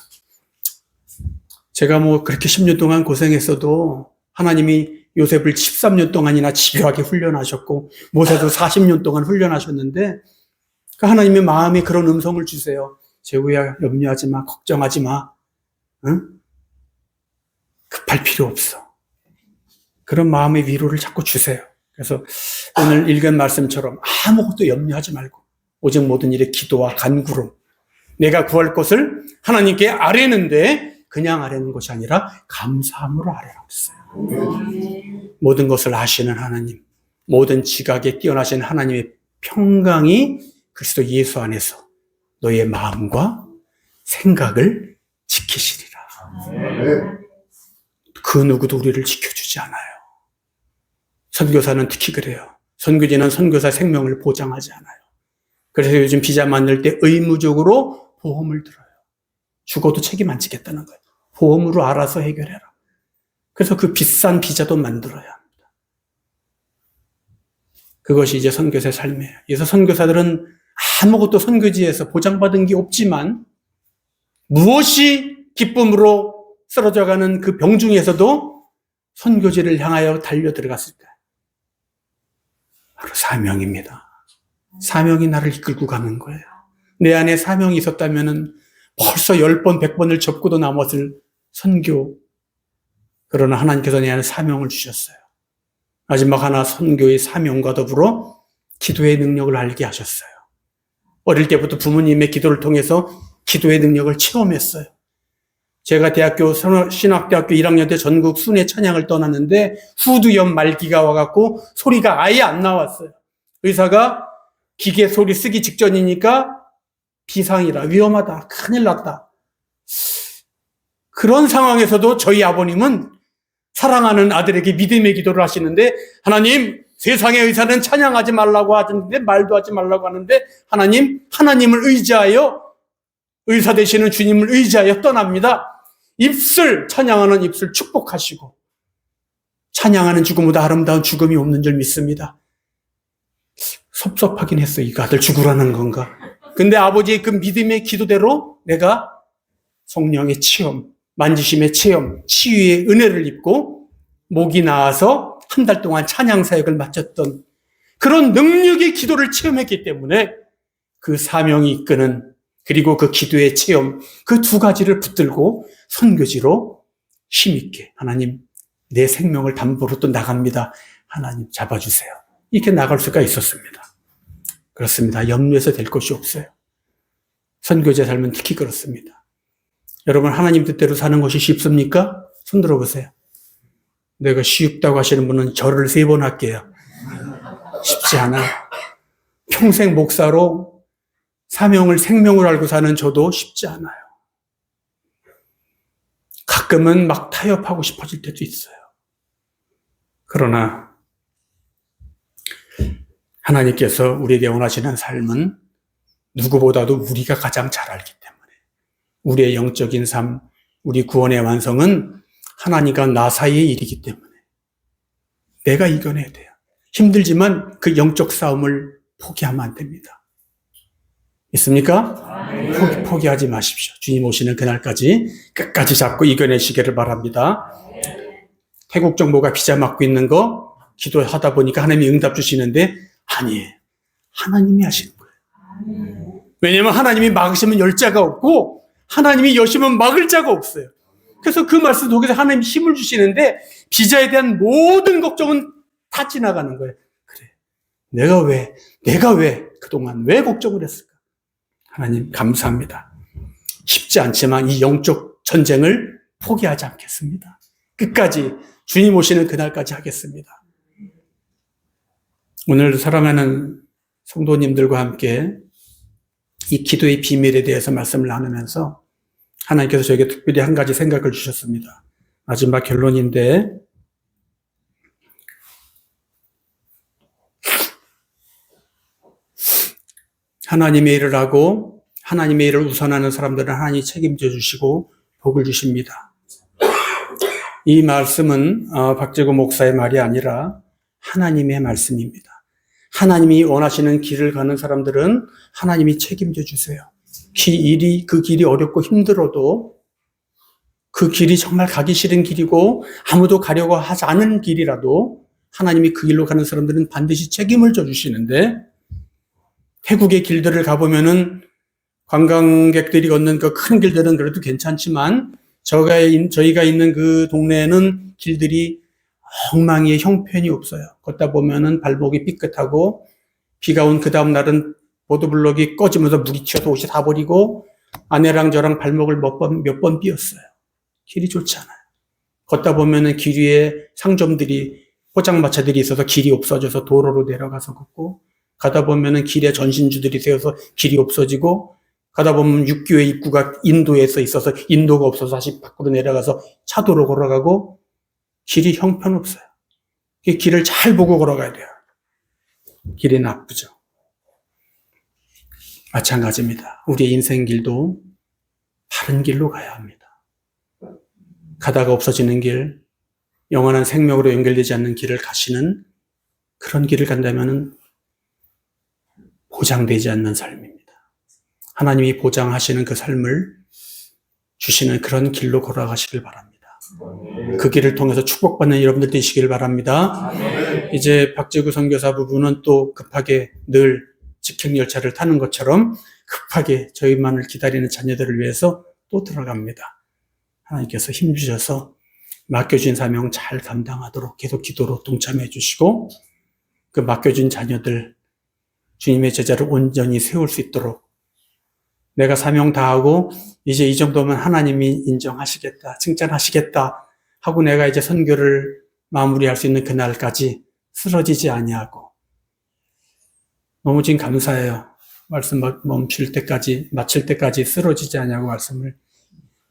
제가 그렇게 10년 동안 고생했어도 하나님이 요셉을 13년 동안이나 집요하게 훈련하셨고, 모세도 40년 동안 훈련하셨는데, 그 하나님의 마음에 그런 음성을 주세요. 재우야, 염려하지 마, 걱정하지 마. 응? 급할 필요 없어. 그런 마음의 위로를 자꾸 주세요. 그래서 오늘 읽은 말씀처럼 아무것도 염려하지 말고, 오직 모든 일에 기도와 간구로 내가 구할 것을 하나님께 아뢰는데, 그냥 아뢰는 것이 아니라 감사함으로 아뢰라고 했어요. 모든 것을 아시는 하나님, 모든 지각에 뛰어나신 하나님의 평강이 그리스도 예수 안에서 너의 마음과 생각을 지키시리라. 그 누구도 우리를 지켜주지 않아요. 선교사는 특히 그래요. 선교지는 선교사 생명을 보장하지 않아요. 그래서 요즘 비자 만들 때 의무적으로 보험을 들어요. 죽어도 책임 안 지겠다는 거예요. 보험으로 알아서 해결해라. 그래서 그 비싼 비자도 만들어야 합니다. 그것이 이제 선교사의 삶이에요. 그래서 선교사들은 아무것도 선교지에서 보장받은 게 없지만 무엇이 기쁨으로 쓰러져가는 그 병중에서도 선교지를 향하여 달려 들어갔을까? 바로 사명입니다. 사명이 나를 이끌고 가는 거예요. 내 안에 사명이 있었다면 벌써 10번, 100번을 접고도 남았을 선교. 그러나 하나님께서 내 안에 사명을 주셨어요. 마지막 하나 선교의 사명과 더불어 기도의 능력을 알게 하셨어요. 어릴 때부터 부모님의 기도를 통해서 기도의 능력을 체험했어요. 제가 신학대학교 1학년 때 전국 순회 찬양을 떠났는데 후두염 말기가 와갖고 소리가 아예 안 나왔어요. 의사가 기계 소리 쓰기 직전이니까 비상이라 위험하다, 큰일 났다. 그런 상황에서도 저희 아버님은 사랑하는 아들에게 믿음의 기도를 하시는데, 하나님, 세상의 의사는 찬양하지 말라고 하는데, 말도 하지 말라고 하는데, 하나님을 의지하여, 의사 되시는 주님을 의지하여 떠납니다. 입술, 찬양하는 입술 축복하시고, 찬양하는 죽음보다 아름다운 죽음이 없는 줄 믿습니다. 섭섭하긴 했어. 이 아들 죽으라는 건가? 근데 아버지의 그 믿음의 기도대로 내가 성령의 체험, 만지심의 체험, 치유의 은혜를 입고 목이 나와서 한 달 동안 찬양 사역을 마쳤던 그런 능력의 기도를 체험했기 때문에 그 사명이 이끄는, 그리고 그 기도의 체험, 그 두 가지를 붙들고 선교지로 힘있게, 하나님 내 생명을 담보로 또 나갑니다. 하나님 잡아주세요. 이렇게 나갈 수가 있었습니다. 그렇습니다. 염려해서 될 것이 없어요. 선교제 삶은 특히 그렇습니다. 여러분, 하나님 뜻대로 사는 것이 쉽습니까? 손 들어보세요. 내가 쉽다고 하시는 분은 절을 3번 할게요. 쉽지 않아. 평생 목사로 사명을 생명으로 알고 사는 저도 쉽지 않아요. 가끔은 막 타협하고 싶어질 때도 있어요. 그러나 하나님께서 우리에게 원하시는 삶은 누구보다도 우리가 가장 잘 알기 때문에, 우리의 영적인 삶, 우리 구원의 완성은 하나님과 나 사이의 일이기 때문에 내가 이겨내야 돼요. 힘들지만 그 영적 싸움을 포기하면 안 됩니다. 있습니까? 포기하지 마십시오. 주님 오시는 그날까지 끝까지 잡고 이겨내시기를 바랍니다. 태국 정부가 비자 맞고 있는 거 기도하다 보니까 하나님이 응답 주시는데, 아니에요. 하나님이 하시는 거예요. 왜냐하면 하나님이 막으시면 열 자가 없고 하나님이 여시면 막을 자가 없어요. 그래서 그 말씀 속에서 하나님이 힘을 주시는데 비자에 대한 모든 걱정은 다 지나가는 거예요. 그래, 내가 왜 그동안 왜 걱정을 했을까? 하나님 감사합니다. 쉽지 않지만 이 영적 전쟁을 포기하지 않겠습니다. 끝까지 주님 오시는 그날까지 하겠습니다. 오늘 사랑하는 성도님들과 함께 이 기도의 비밀에 대해서 말씀을 나누면서 하나님께서 저에게 특별히 한 가지 생각을 주셨습니다. 마지막 결론인데, 하나님의 일을 하고 하나님의 일을 우선하는 사람들은 하나님이 책임져 주시고 복을 주십니다. 이 말씀은 박재구 목사의 말이 아니라 하나님의 말씀입니다. 하나님이 원하시는 길을 가는 사람들은 하나님이 책임져 주세요. 그 길이 어렵고 힘들어도, 그 길이 정말 가기 싫은 길이고 아무도 가려고 하지 않은 길이라도 하나님이 그 길로 가는 사람들은 반드시 책임을 져 주시는데, 태국의 길들을 가보면은 관광객들이 걷는 그 큰 길들은 그래도 괜찮지만 저희가 있는 그 동네에는 길들이 엉망이에 형편이 없어요. 걷다 보면은 발목이 삐끗하고 비가 온 그 다음 날은 보도블록이 꺼지면서 물이 튀어서 옷이 다 버리고 아내랑 저랑 발목을 몇 번 삐었어요. 길이 좋지 않아요. 걷다 보면은 길 위에 상점들이, 포장마차들이 있어서 길이 없어져서 도로로 내려가서 걷고, 가다 보면은 길에 전신주들이 세워서 길이 없어지고, 가다 보면 육교의 입구가 인도에서 있어서 인도가 없어서 다시 밖으로 내려가서 차도로 걸어가고, 길이 형편없어요. 길을 잘 보고 걸어가야 돼요. 길이 나쁘죠. 마찬가지입니다. 우리의 인생길도 바른 길로 가야 합니다. 가다가 없어지는 길, 영원한 생명으로 연결되지 않는 길을 가시는 그런 길을 간다면 보장되지 않는 삶입니다. 하나님이 보장하시는 그 삶을 주시는 그런 길로 걸어가시길 바랍니다. 그 길을 통해서 축복받는 여러분들 되시길 바랍니다. 이제 박재구 선교사 부부는 또 급하게 늘 직행열차를 타는 것처럼 급하게 저희만을 기다리는 자녀들을 위해서 또 들어갑니다. 하나님께서 힘주셔서 맡겨진 사명 잘 감당하도록 계속 기도로 동참해 주시고 그 맡겨진 자녀들 주님의 제자를 온전히 세울 수 있도록 내가 사명 다하고 이제 이 정도면 하나님이 인정하시겠다, 칭찬하시겠다 하고 내가 이제 선교를 마무리할 수 있는 그날까지 쓰러지지 아니하고 너무 지금 감사해요. 말씀 멈출 때까지, 마칠 때까지 쓰러지지 아니하고 말씀을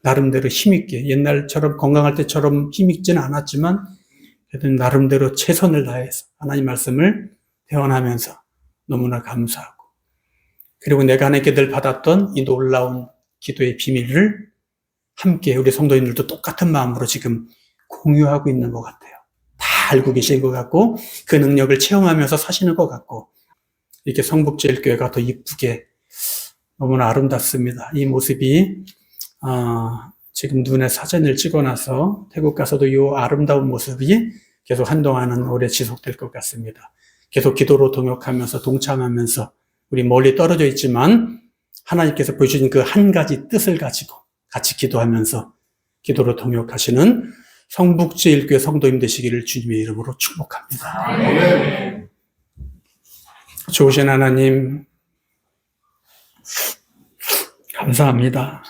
나름대로 힘있게 옛날처럼 건강할 때처럼 힘있지는 않았지만 그래도 나름대로 최선을 다해서 하나님 말씀을 대언하면서 너무나 감사하고 그리고 내가 하나님께 늘 받았던 이 놀라운 기도의 비밀을 함께 우리 성도님들도 똑같은 마음으로 지금 공유하고 있는 것 같아요. 다 알고 계신 것 같고 그 능력을 체험하면서 사시는 것 같고 이렇게 성북제일교회가 더 이쁘게 너무나 아름답습니다. 이 모습이 지금 눈에 사진을 찍어놔서 태국 가서도 이 아름다운 모습이 계속 한동안은 오래 지속될 것 같습니다. 계속 기도로 동역하면서 동참하면서 우리 멀리 떨어져 있지만 하나님께서 보여주신 그 한 가지 뜻을 가지고 같이 기도하면서 기도로 동역하시는 성북제일교회 성도님 되시기를 주님의 이름으로 축복합니다. 아멘. 좋으신 하나님 감사합니다.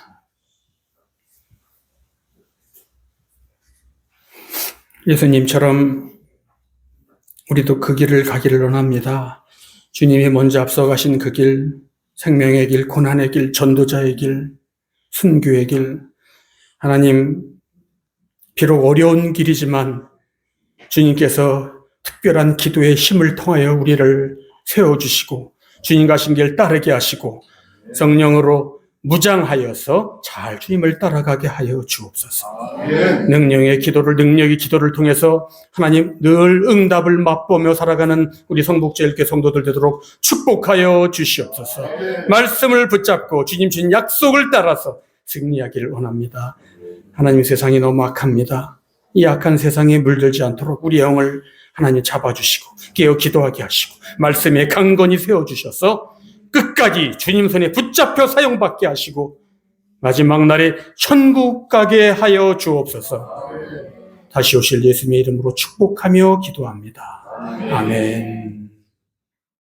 예수님처럼 우리도 그 길을 가기를 원합니다. 주님이 먼저 앞서가신 그 길, 생명의 길, 고난의 길, 전도자의 길, 순교의 길. 하나님, 비록 어려운 길이지만 주님께서 특별한 기도의 힘을 통하여 우리를 세워주시고 주님 가신 길 따르게 하시고 성령으로 무장하여서 잘 주님을 따라가게 하여 주옵소서. 능력의 기도를 통해서 하나님 늘 응답을 맛보며 살아가는 우리 성북제일교회 성도들 되도록 축복하여 주시옵소서. 말씀을 붙잡고 주님 주신 약속을 따라서 승리하기를 원합니다. 하나님 세상이 너무 악합니다. 이 악한 세상에 물들지 않도록 우리 영을 하나님 잡아주시고 깨어 기도하게 하시고 말씀에 강건히 세워주셔서 끝까지 주님 손에 붙잡혀 사용받게 하시고 마지막 날에 천국 가게 하여 주옵소서. 다시 오실 예수님의 이름으로 축복하며 기도합니다. 아멘.